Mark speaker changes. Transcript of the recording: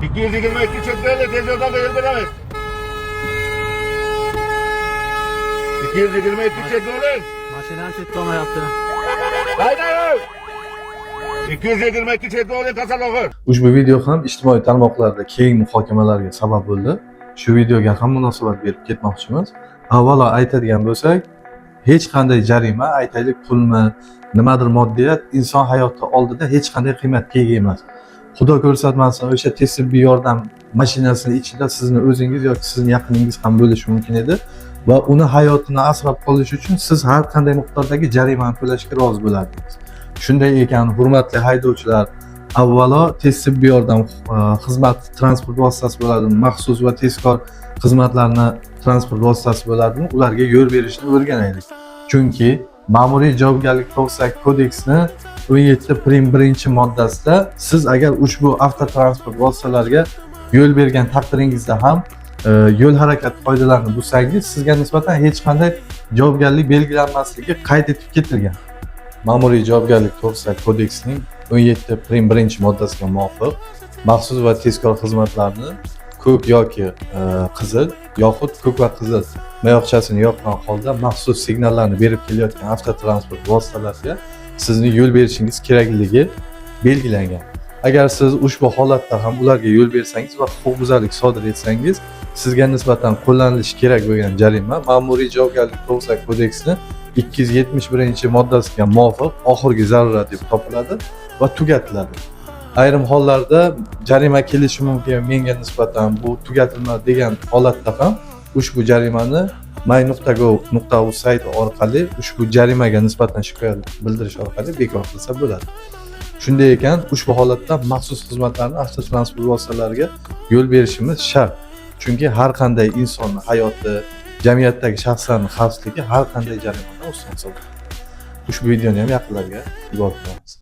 Speaker 1: 222 çeklerle tez yoldan yol veremeyiz. 222 çeklerle.
Speaker 2: Maşinani cheklama yaptı.
Speaker 1: Haydi. 222 çeklerle kasalıqır.
Speaker 3: Ushbu video ham ijtimoiy tarmoqlarda keng muhokamalarga sabab bo'ldi. Shu videoga ham munosabat berib ketmoqchimiz. Avvalo aytadigan bo'lsak, hech qanday jarima, aytaylik pulmi, nimadir moddiyat inson hayoti oldida hech qanday qiymatga ega emas. Xudo ko'rsatmasin, o'sha tez tibbiy yordam mashinasining ichida sizni o'zingiz yoki sizning yaqiningiz ham bo'lishi mumkin edi va uni hayotini asrab qolish uchun siz har qanday miqdordagi jarimani to'lashga rozi bo'lardingiz. Shunday ekan, hurmatli haydovchilar, avvalo tez tibbiy yordam xizmati transport vositasi bo'ladimi, maxsus va tezkor xizmatlarni transport vositasi bo'ladimi, ularga yo'l berishni o'rganaylik. Chunki Ma'muriy javobgarlik to'g'risidagi kodeksni 17.1-moddasida siz agar ushbu avtotransport vositalariga yo'l bergan taqdiringizda ham yo'l harakati qoidalarini buzsangiz, sizga nisbatan hech qanday javobgarlik belgilanmasligi qayd etib ketilgan. Ma'muriy javobgarlik to'g'risidagi kodeksning 17.1-moddasiga muvofiq maxsus va tezkor xizmatlarni ko'k yoki qizil yoxud ko'k va qizil mayoqchasini yoqqan holda maxsus signallarni berib kelayotgan avtotransport vositalariga sizni yo'l berishingiz kerakligi belgilangan. Agar siz ushbu holatda ham ularga yo'l bersangiz va huquqbuzarlik sodir etsangiz, sizga nisbatan qo'llanilishi kerak bo'lgan jarima Ma'muriy javobgarlik to'g'risidagi kodeksni 271-moddasiga muvofiq oxirgi zarurat deb topiladi va tugatiladi. Ayrim hollarda jarima kelishi mumkin, menga nisbatan bu tugatilmadi degan holatda ham ushbu jarimani my.gov.uz sayti orqali ushbu jarimaga nisbatan shikoyat bildirish orqali bekor qilsa bo'ladi. Shunday ekan, ushbu holatda maxsus xizmatlarni avtotransport vositalariga yo'l berishimiz shart. Chunki har qanday insonning hayoti, jamiyatdagi shaxslarning xavfsizligi har qanday jarimadan ustun hisoblanadi. Ushbu videoni ham yaqinlarga yuborib qo'yamiz.